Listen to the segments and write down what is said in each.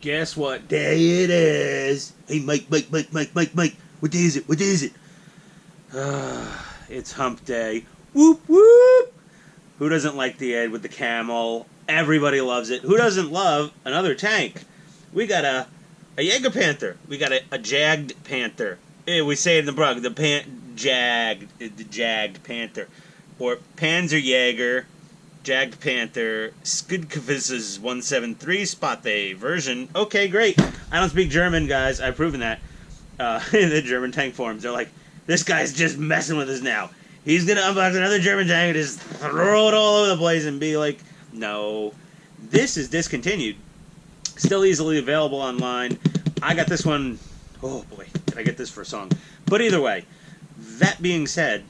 Guess what day it is? Hey, Mike. What day is it? What day is it? It's hump day. Whoop, whoop. Who doesn't like the ad with the camel? Everybody loves it. Who doesn't love another tank? We got a Jagdpanther. We got a Jagdpanther. We say it in the Brug, the Jagdpanther. Or Panzerjäger, Jagdpanther, Skudkvis's 173 Spate version. Okay, great. I don't speak German, guys. I've proven that. In the German tank forums, they're like, this guy's just messing with us now. He's going to unbox another German tank and just throw it all over the place and be like, no, this is discontinued. Still easily available online. I got this one. Oh, boy. Did I get this for a song? But either way, that being said,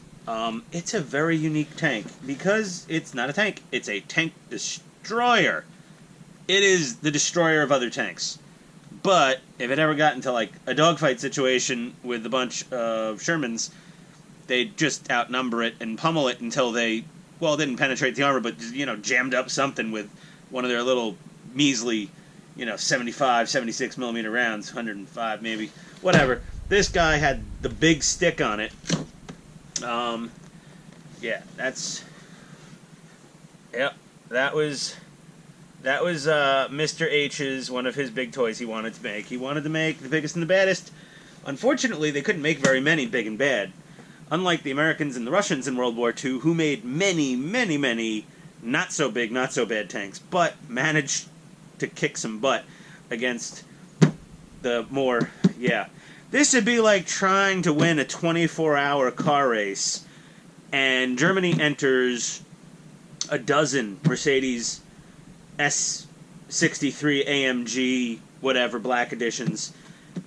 it's a very unique tank because it's not a tank. It's a tank destroyer. It is the destroyer of other tanks. But if it ever got into like a dogfight situation with a bunch of Shermans, they'd just outnumber it and pummel it until they, well, didn't penetrate the armor, but, you know, jammed up something with one of their little measly, 75, 76 millimeter rounds, 105 maybe, whatever. This guy had the big stick on it. Yeah, that was Mr. H's, one of his big toys he wanted to make. He wanted to make the biggest and the baddest. Unfortunately, they couldn't make very many big and bad. Unlike the Americans and the Russians in World War II, who made many, many, many not so big, not so bad tanks, but managed to kick some butt against the more, This would be like trying to win a 24-hour car race, and Germany enters a dozen Mercedes S63 AMG, whatever, black editions,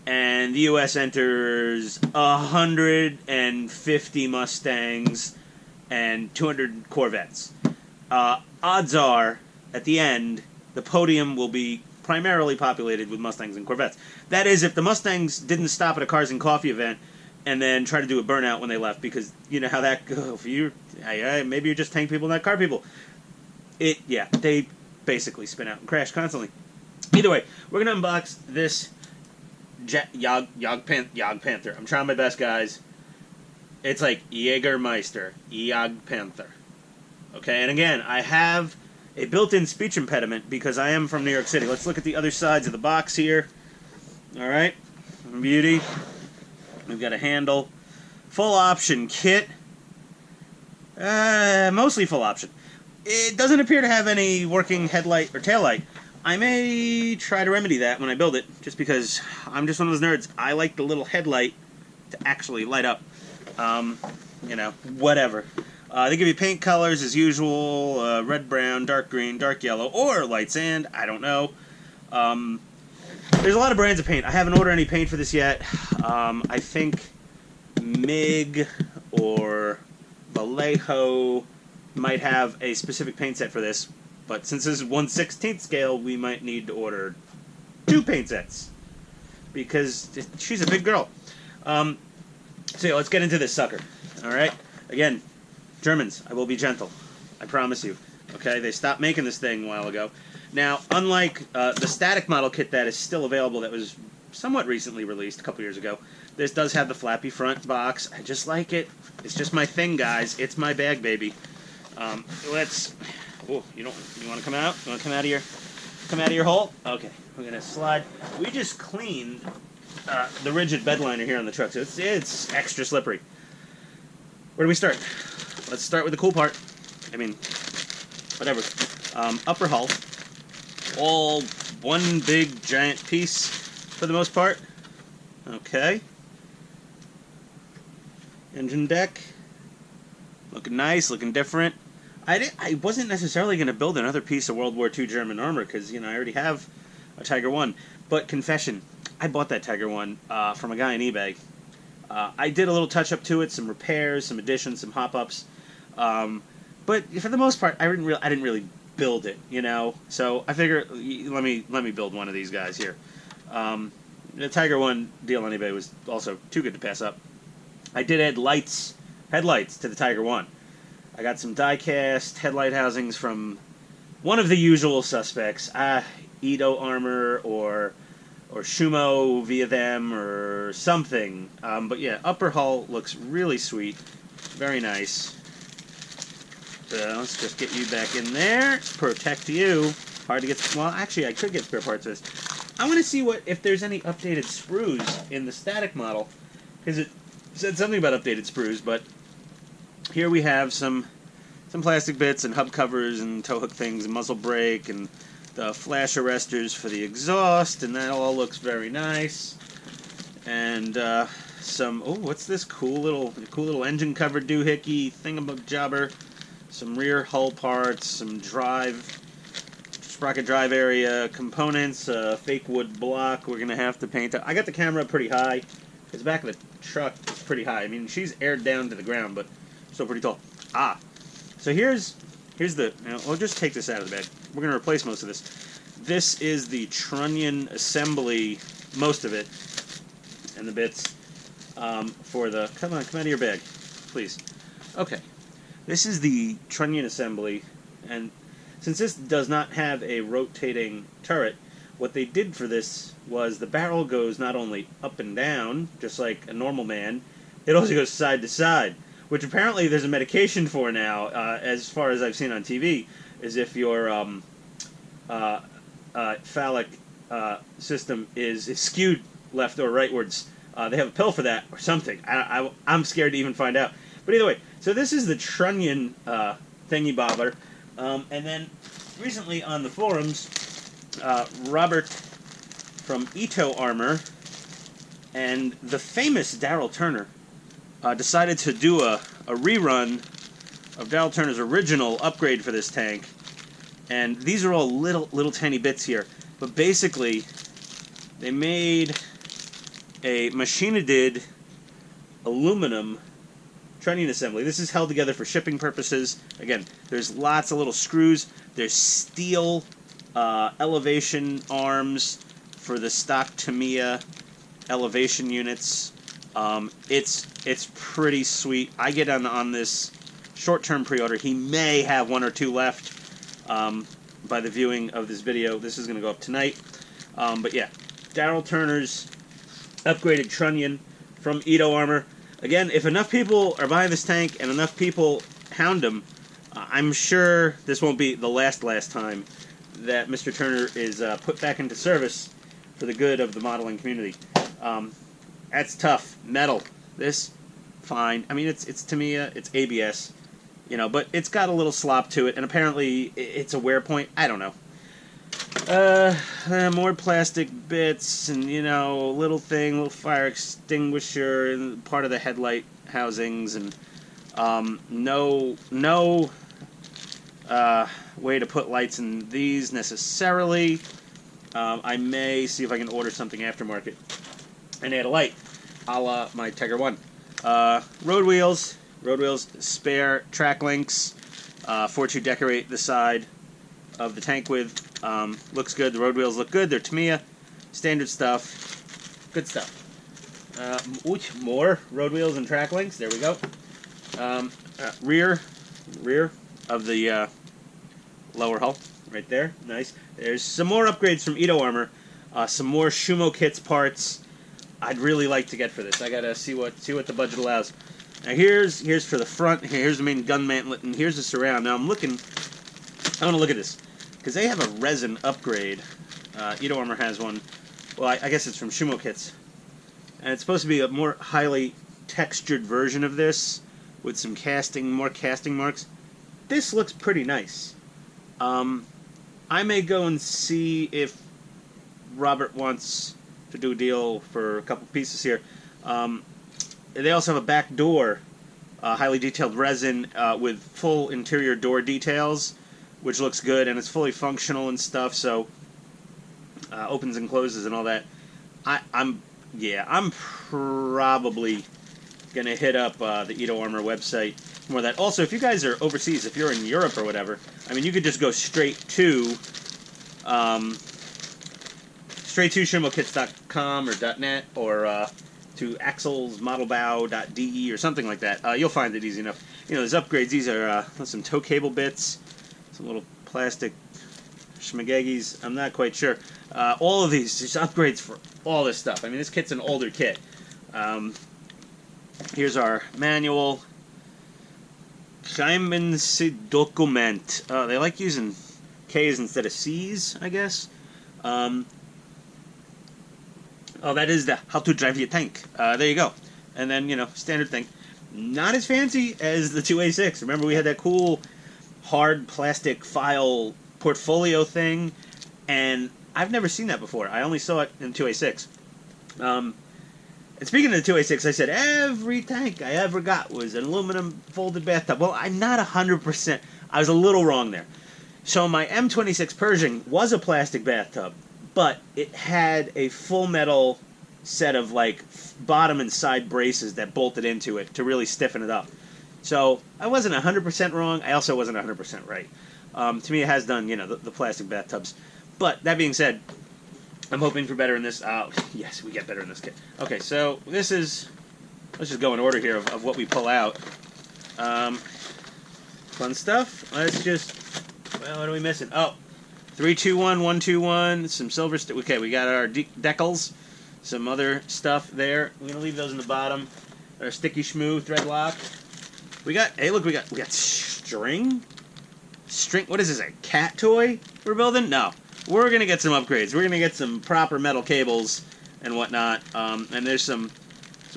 and the U.S. enters 150 Mustangs and 200 Corvettes. Odds are, at the end, the podium will be primarily populated with Mustangs and Corvettes. That is, if the Mustangs didn't stop at a Cars and Coffee event and then try to do a burnout when they left, because you know how that goes. Maybe you're just tank people, not car people. They basically spin out and crash constantly. Either way, we're going to unbox this Jagdpanther. I'm trying my best, guys. It's like Jägermeister, Jagdpanther. Okay, and again, I have a built-in speech impediment because I am from New York City. Let's look at the other sides of the box here. Alright, beauty. We've got a handle. Full option kit. Mostly full option. It doesn't appear to have any working headlight or taillight. I may try to remedy that when I build it, just because I'm just one of those nerds. I like the little headlight to actually light up. Whatever. They give you paint colors as usual, red, brown, dark green, dark yellow, or light sand, I don't know. There's a lot of brands of paint. I haven't ordered any paint for this yet. I think MIG or Vallejo might have a specific paint set for this, but since this is 1/16 scale, we might need to order 2 paint sets, because she's a big girl. So yeah, let's get into this sucker, alright? Again, Germans, I will be gentle. I promise you. Okay, they stopped making this thing a while ago. Now, unlike the static model kit that is still available that was somewhat recently released a couple years ago, this does have the flappy front box. I just like it. It's just my thing, guys. It's my bag, baby. Let's... Oh, you want to come out? You want to come out of your hole? Okay, we're going to slide. We just cleaned the rigid bed liner here on the truck, so it's extra slippery. Where do we start? Let's start with the cool part. I mean, whatever. Upper hull. All one big giant piece for the most part. Okay. Engine deck. Looking nice, looking different. I wasn't necessarily going to build another piece of World War II German armor because, I already have a Tiger I. But confession, I bought that Tiger I from a guy on eBay. I did a little touch-up to it, some repairs, some additions, some hop-ups. But for the most part, I didn't really build it, So I figure, let me build one of these guys here. The Tiger I deal on eBay was also too good to pass up. I did add headlights to the Tiger I. I got some die-cast headlight housings from one of the usual suspects. Edo armor or Shumo via them or something. But yeah, upper hull looks really sweet. Very nice. Let's just get you back in there. Protect you. Hard to get... Well, actually, I could get spare parts of this. I want to see if there's any updated sprues in the static model. Because it said something about updated sprues, but here we have some plastic bits and hub covers and tow hook things and muzzle brake and the flash arresters for the exhaust, and that all looks very nice. And some... Oh, what's this cool little engine cover doohickey thingamajobber? Some rear hull parts, some sprocket drive area components, fake wood block we're going to have to paint. I got the camera pretty high, because the back of the truck is pretty high. I mean, she's aired down to the ground, but still pretty tall. So here's the... I'll just take this out of the bag. We're going to replace most of this. This is the Trunnion Assembly, most of it, and the bits for the... Come out of your bag, please. Okay. This is the Trunnion Assembly, and since this does not have a rotating turret, what they did for this was the barrel goes not only up and down, just like a normal man, it also goes side to side, which apparently there's a medication for now, as far as I've seen on TV, is if your phallic system is skewed left or rightwards. They have a pill for that or something. I'm scared to even find out. But either way, so this is the Trunnion thingy bobber. And then recently on the forums, Robert from Ito Armor and the famous Daryl Turner decided to do a rerun of Daryl Turner's original upgrade for this tank. And these are all little tiny bits here. But basically, they made a machined aluminum trunnion assembly. This is held together for shipping purposes. Again, there's lots of little screws. There's steel elevation arms for the stock Tamiya elevation units. It's pretty sweet. I get on this short-term pre-order. He may have one or two left by the viewing of this video. This is going to go up tonight. But yeah, Daryl Turner's upgraded trunnion from Ito Armor. Again, if enough people are buying this tank and enough people hound him, I'm sure this won't be the last time that Mr. Turner is put back into service for the good of the modeling community. That's tough. Metal. This, fine. I mean, it's Tamiya, it's ABS, but it's got a little slop to it, and apparently it's a wear point. I don't know. More plastic bits, and little fire extinguisher, and part of the headlight housings, and no way to put lights in these necessarily. I may see if I can order something aftermarket and add a light, a la my Tiger 1. Road wheels, spare track links for to decorate the side of the tank with. Looks good. The road wheels look good. They're Tamiya. Standard stuff. Good stuff. More road wheels and track links. There we go. Rear of the lower hull. Right there. Nice. There's some more upgrades from Ito Armor. Some more Shumo kits parts. I'd really like to get for this. I gotta see what the budget allows. Now here's for the front. Here's the main gun mantlet, and here's the surround. Now I want to look at this, because they have a resin upgrade. Ito Armor has one. Well, I guess it's from Shumo Kits. And it's supposed to be a more highly textured version of this, with some more casting marks. This looks pretty nice. I may go and see if Robert wants to do a deal for a couple pieces here. They also have a back door, highly detailed resin with full interior door details, which looks good, and it's fully functional and stuff, so opens and closes and all that. I'm probably gonna hit up the Ito Armor website for more of that. Also, if you guys are overseas, if you're in Europe or whatever, I mean, you could just go straight to shumokits.com or .net or to axelsmodelbau.de or something like that. You'll find it easy enough. There's upgrades. These are some tow cable bits, some little plastic schmageggies. I'm not quite sure. All of these, just upgrades for all this stuff. I mean, this kit's an older kit. Here's our manual. Dokument. They like using K's instead of C's, I guess. Oh, that is the how to drive your tank. There you go. And then, you know, standard thing. Not as fancy as the 2A6. Remember, we had that cool hard plastic file portfolio thing, and I've never seen that before. I only saw it in 2A6. And speaking of the 2A6, I said every tank I ever got was an aluminum folded bathtub. Well, I'm not 100%. I was a little wrong there. So my M26 Pershing was a plastic bathtub, but it had a full metal set of like bottom and side braces that bolted into it to really stiffen it up. So I wasn't 100% wrong. I also wasn't 100% right. Tamiya has done, you know, the plastic bathtubs. But that being said, I'm hoping for better in this. Yes, we get better in this kit. Okay, so this is, let's just go in order here of what we pull out. Fun stuff. Let's just, well, what are we missing? Oh, 321, 121, some silver. Okay, we got our decals, some other stuff there. We're gonna leave those in the bottom. Our sticky schmoo thread lock. We got, hey, look, we got string. What is this? A cat toy we're building? No. We're gonna get some upgrades. We're gonna get some proper metal cables and whatnot. And there's some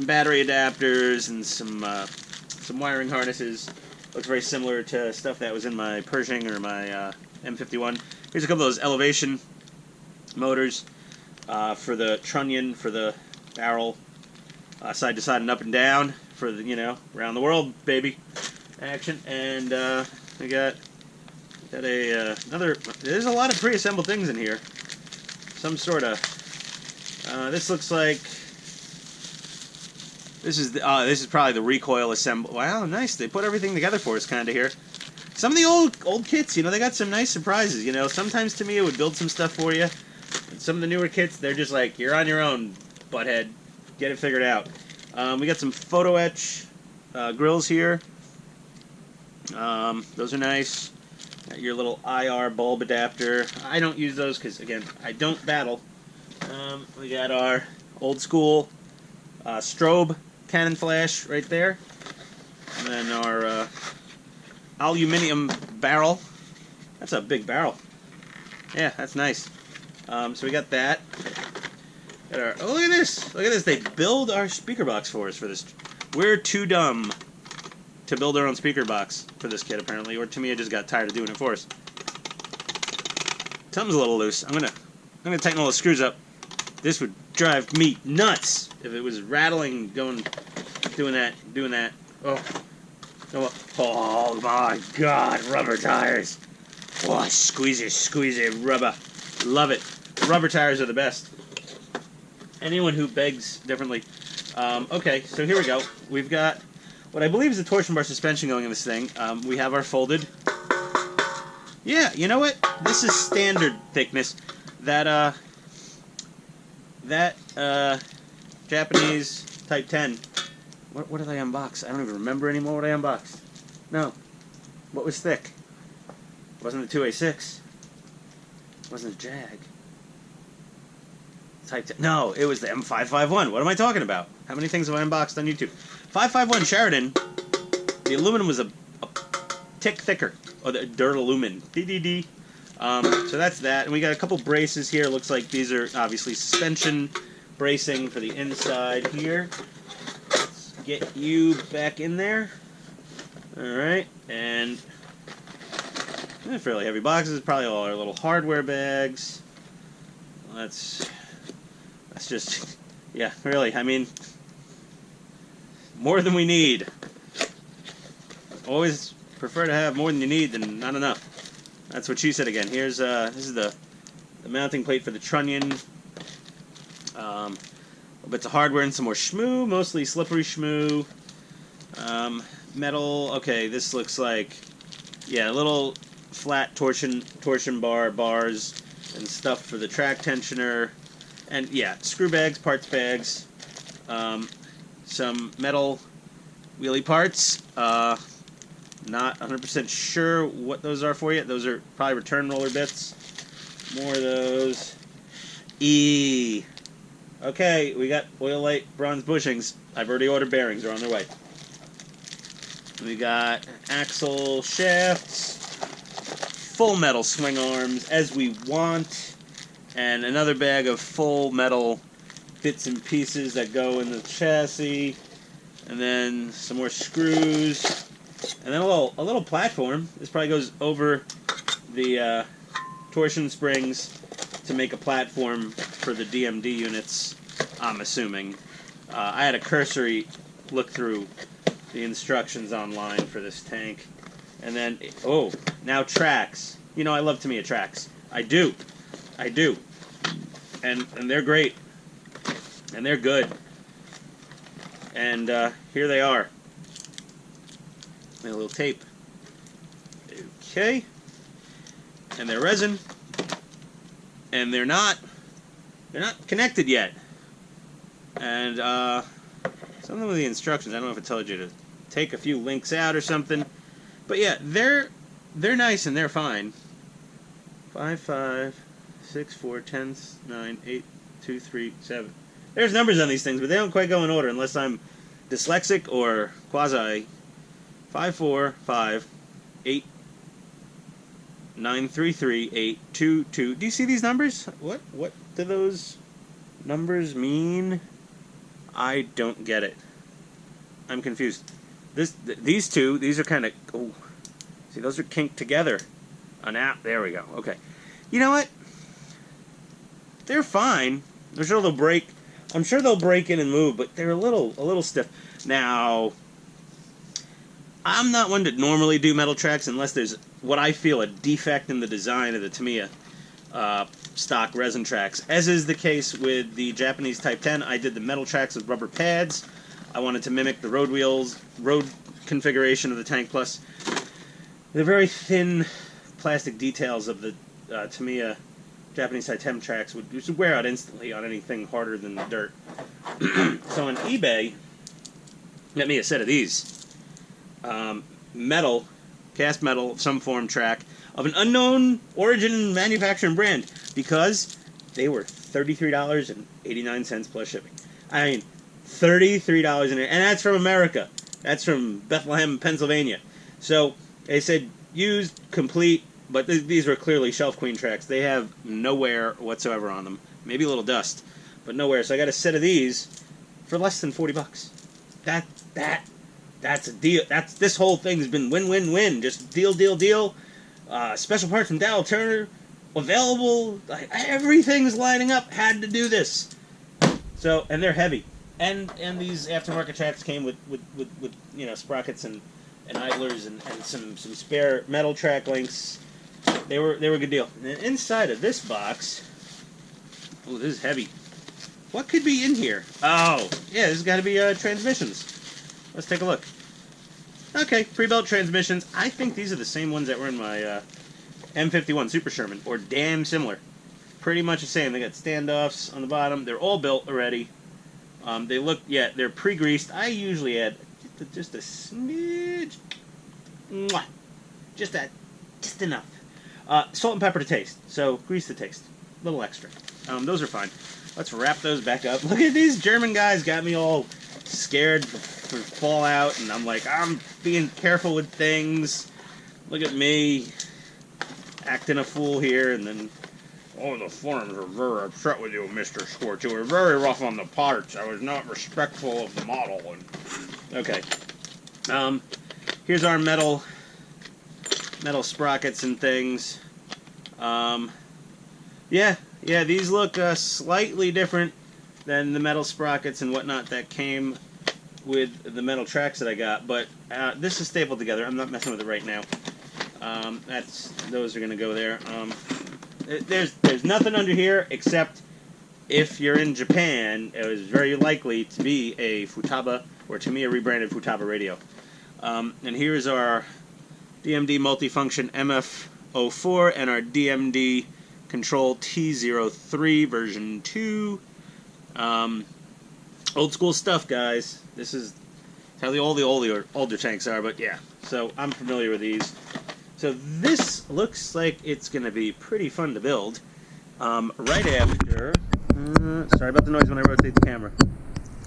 battery adapters and some wiring harnesses. Looks very similar to stuff that was in my Pershing or my M51. Here's a couple of those elevation motors for the trunnion, for the barrel, side to side and up and down for the, you know, around the world baby action. And we got another. There's a lot of pre-assembled things in here. Some sort of. This looks like. This is probably the recoil assembly. Wow, nice. They put everything together for us, kind of here. Some of the old kits, you know, they got some nice surprises. You know, sometimes Tamiya would build some stuff for you. And some of the newer kits, they're just like, you're on your own, butthead. Get it figured out. We got some photo etch grills here. Those are nice. Got your little IR bulb adapter. I don't use those because, again, I don't battle. We got our old school strobe cannon flash right there. And then our aluminum barrel. That's a big barrel. Yeah, that's nice. So we got that. Got our, oh, look at this. Look at this. They build our speaker box for us for this. We're too dumb to build our own speaker box for this kit, apparently, or Tamiya just got tired of doing it for us. Something's a little loose. I'm gonna tighten all the screws up. This would drive me nuts if it was rattling, doing that. Oh my God, rubber tires. Oh, squeezy, rubber. Love it. Rubber tires are the best. Anyone who begs differently. Okay, so here we go. We've got what I believe is a torsion bar suspension going in this thing. We have our folded. Yeah, you know what? This is standard thickness. That Japanese Type 10. What did I unbox? I don't even remember anymore what I unboxed. No. What was thick? It wasn't the 2A6. It wasn't the Jag. Type 10. No, it was the M551. What am I talking about? How many things have I unboxed on YouTube? 551 Sheridan. The aluminum was a tick thicker. Oh, the Duralumin. DDD. So that's that. And we got a couple braces here. Looks like these are obviously suspension bracing for the inside here. Let's get you back in there. Alright. And fairly heavy boxes. Probably all our little hardware bags. That's just, yeah, really, I mean, more than we need. Always prefer to have more than you need than not enough. That's what she said again. Here's, this is the mounting plate for the trunnion. Bits of hardware and some more schmoo, mostly slippery schmoo. Metal, okay, this looks like, yeah, little flat torsion bar bars and stuff for the track tensioner. And yeah, screw bags, parts bags, some metal wheelie parts. Not 100% sure what those are for yet. Those are probably return roller bits. More of those. E. Okay, we got oil light bronze bushings. I've already ordered bearings. They're on their way. We got axle shafts, full metal swing arms as we want, and another bag of full metal bits and pieces that go in the chassis, and then some more screws, and then a little platform. This probably goes over the torsion springs to make a platform for the DMD units, I'm assuming. I had a cursory look through the instructions online for this tank. And then, oh, now tracks. You know, I love Tamiya tracks. I do. And they're great. And they're good. And here they are. A little tape. Okay. And they're resin. And they're not connected yet. And something with the instructions, I don't know if it tells you to take a few links out or something. But yeah, they're nice and they're fine. 5, 5, 6, 4, 10, 9, 8, 2, 3, 7. There's numbers on these things, but they don't quite go in order unless I'm dyslexic or quasi. 5, 4, 5, 8, 9, 3, 3, 8, 2, 2. Do you see these numbers? What do those numbers mean? I don't get it. I'm confused. These two, these are kind of, oh, see, those are kinked together. There we go. Okay. You know what? They're fine. I'm sure they'll break. I'm sure they'll break in and move, but they're a little stiff. Now, I'm not one to normally do metal tracks unless there's what I feel a defect in the design of the Tamiya stock resin tracks. As is the case with the Japanese Type 10, I did the metal tracks with rubber pads. I wanted to mimic the road configuration of the Tank Plus. The very thin plastic details of the Tamiya Japanese Type 10 tracks would wear out instantly on anything harder than the dirt. So on eBay, got me a set of these. Metal, cast metal of some form track of an unknown origin and manufacturing brand because they were $33.89 plus shipping. I mean, $33 and that's from America. That's from Bethlehem, Pennsylvania. So they said used, complete, but these were clearly Shelf Queen tracks. They have no wear whatsoever on them. Maybe a little dust, but no wear. So I got a set of these for less than $40. That's a deal. This whole thing's been win-win-win. Just deal. Special parts from Dow Turner available. Like, everything's lining up. Had to do this. So, and they're heavy. And these aftermarket tracks came with you know, sprockets and idlers and some spare metal track links. They were a good deal. And inside of this box, oh, this is heavy. What could be in here? Oh, yeah, this has got to be transmissions. Let's take a look. Okay, pre-built transmissions. I think these are the same ones that were in my M51 Super Sherman, or damn similar. Pretty much the same. They got standoffs on the bottom. They're all built already. They look, yeah, they're pre-greased. I usually add just a smidge. Mwah. Just enough. Salt and pepper to taste. So, grease to taste. A little extra. Those are fine. Let's wrap those back up. Look at these German guys got me all scared for fallout, and I'm like, I'm being careful with things. Look at me acting a fool here, and then, oh, the forums are very upset with you, Mr. Scorch. You were very rough on the parts. I was not respectful of the model. And okay. Here's our metal sprockets and things. Yeah, these look slightly different than the metal sprockets and whatnot that came with the metal tracks that I got, but this is stapled together. I'm not messing with it right now. Those are gonna go there. There's nothing under here except if you're in Japan, it was very likely to be a Futaba or Tamiya rebranded Futaba radio. And here's our DMD multifunction MF04 and our DMD Control T03 version 2. Old school stuff, guys. This is how all the older tanks are, but yeah. So I'm familiar with these. So this looks like it's going to be pretty fun to build. Right after... sorry about the noise when I rotate the camera.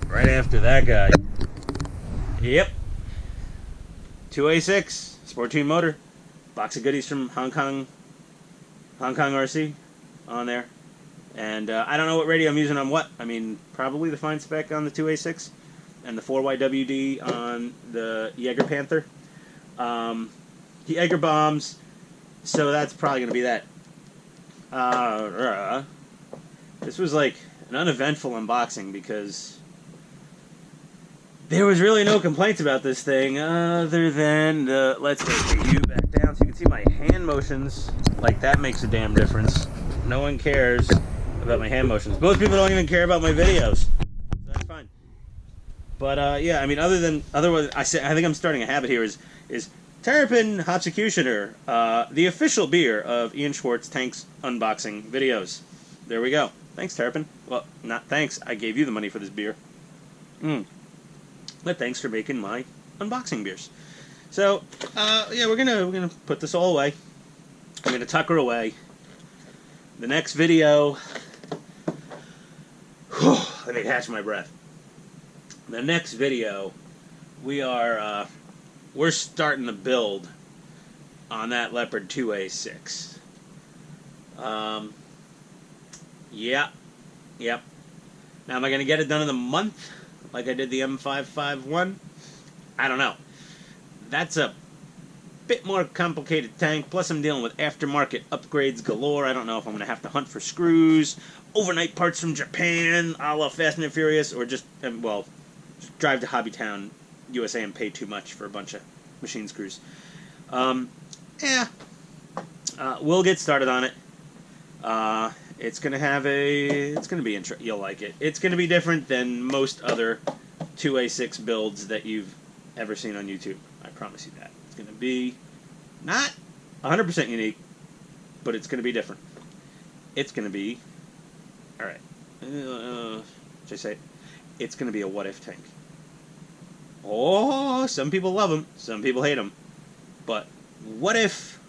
Right after that guy. Yep. 2A6, Sport Tune motor. Box of goodies from Hong Kong RC on there. And I don't know what radio I'm using on what. I mean, probably the fine spec on the 2A6 and the 4YWD on the Jagdpanther. Jaeger bombs, so that's probably going to be that. This was like an uneventful unboxing because there was really no complaints about this thing other than let's take the view back down so you can see my hand motions. Like, that makes a damn difference. No one cares about my hand motions. Most people don't even care about my videos. So that's fine. But yeah, I mean, otherwise, I think I'm starting a habit here is Terrapin Hotsecutioner, the official beer of Ian Schwartz Tank's unboxing videos. There we go. Thanks, Terrapin. Well, not thanks. I gave you the money for this beer. But thanks for making my unboxing beers. So, yeah, we're gonna put this all away. I'm gonna tuck her away. The next video. Let me catch my breath. The next video, we're starting to build on that Leopard 2A6. Yep. Now, am I going to get it done in a month, like I did the M551? I don't know. That's a bit more complicated tank, plus I'm dealing with aftermarket upgrades galore. I don't know if I'm going to have to hunt for screws, overnight parts from Japan, a la Fast and Furious, or just, well, just drive to Hobbytown, USA, and pay too much for a bunch of machine screws. Yeah. We'll get started on it. It's gonna be you'll like it. It's gonna be different than most other 2A6 builds that you've ever seen on YouTube. I promise you that. It's gonna be not 100% unique, but it's gonna be different. It's gonna be, alright, should I say it? It's gonna be a what-if tank. Oh, some people love them, some people hate them. But what if?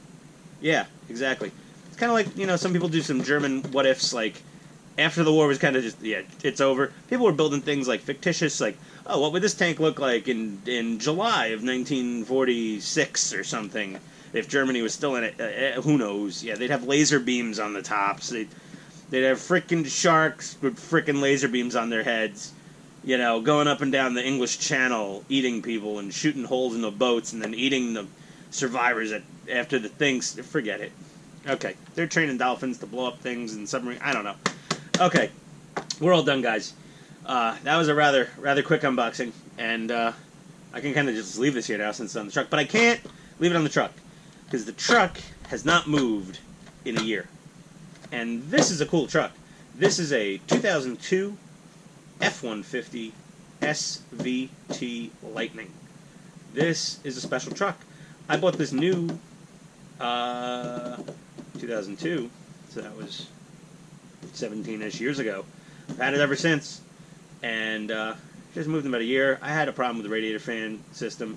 Yeah, exactly. It's kind of like, you know, some people do some German what ifs, like after the war was kind of just, yeah, it's over. People were building things like fictitious, like, oh, what would this tank look like in July of 1946 or something if Germany was still in it? Who knows? Yeah, they'd have laser beams on the tops. They'd have frickin' sharks with frickin' laser beams on their heads. You know, going up and down the English Channel, eating people and shooting holes in the boats and then eating the survivors after the things. Forget it. Okay, they're training dolphins to blow up things in submarine. I don't know. Okay, we're all done, guys. That was a rather quick unboxing, and I can kind of just leave this here now since it's on the truck. But I can't leave it on the truck because the truck has not moved in a year. And this is a cool truck. This is a 2002 F-150 SVT Lightning. This is a special truck. I bought this new 2002, so that was 17-ish years ago. I've had it ever since, and just moved in about a year. I had a problem with the radiator fan system.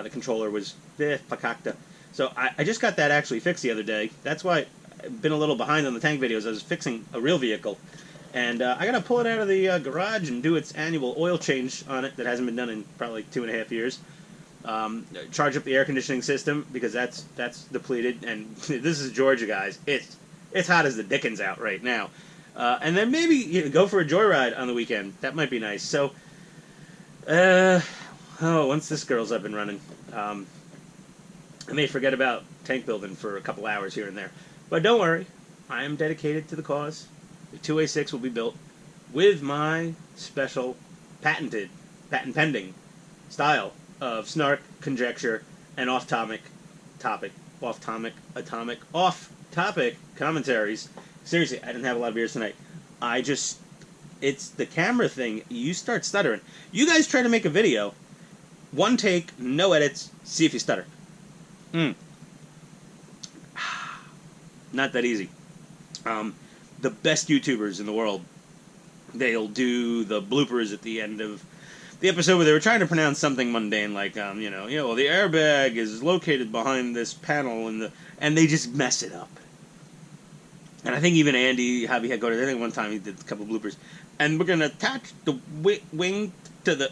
The controller was pakakta. So I just got that actually fixed the other day. That's why I've been a little behind on the tank videos. I was fixing a real vehicle. And I got to pull it out of the garage and do its annual oil change on it that hasn't been done in probably 2.5 years. Charge up the air conditioning system because that's depleted. And this is Georgia, guys. It's hot as the dickens out right now. And then maybe go for a joyride on the weekend. That might be nice. So, once this girl's up and running, I may forget about tank building for a couple hours here and there. But don't worry, I am dedicated to the cause. The 2A6 will be built with my special patent pending style of snark, conjecture, and off-topic commentaries. Seriously, I didn't have a lot of beers tonight. It's the camera thing. You start stuttering. You guys try to make a video, one take, no edits, see if you stutter. Not that easy. The best YouTubers in the world, they'll do the bloopers at the end of the episode where they were trying to pronounce something mundane, like, well, the airbag is located behind this panel, and they just mess it up. And I think even Andy Javi had go to. I think one time he did a couple bloopers. And we're gonna attach the wing to the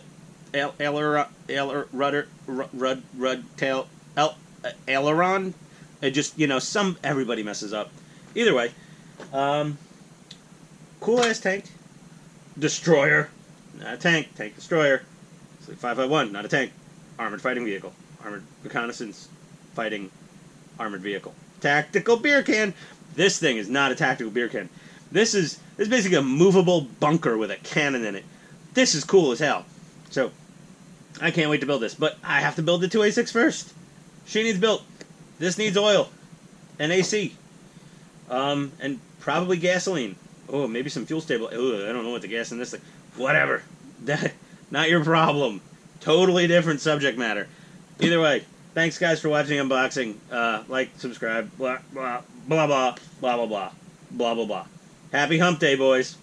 aileron. It just everybody messes up. Either way, cool ass tank, destroyer, not a tank, tank destroyer. It's like 551, not a tank, armored fighting vehicle, armored reconnaissance fighting armored vehicle, tactical beer can. This thing is not a tactical beer can. This is basically a movable bunker with a cannon in it. This is cool as hell. So I can't wait to build this, but I have to build the 2A6 first. She needs built. This needs oil and AC, and probably gasoline. Oh, maybe some fuel stable. Oh, I don't know what the gas in this thing. Whatever. Not your problem. Totally different subject matter. Either way, thanks guys for watching unboxing. Like, subscribe, blah blah blah blah blah blah blah blah blah blah. Happy Hump Day, boys.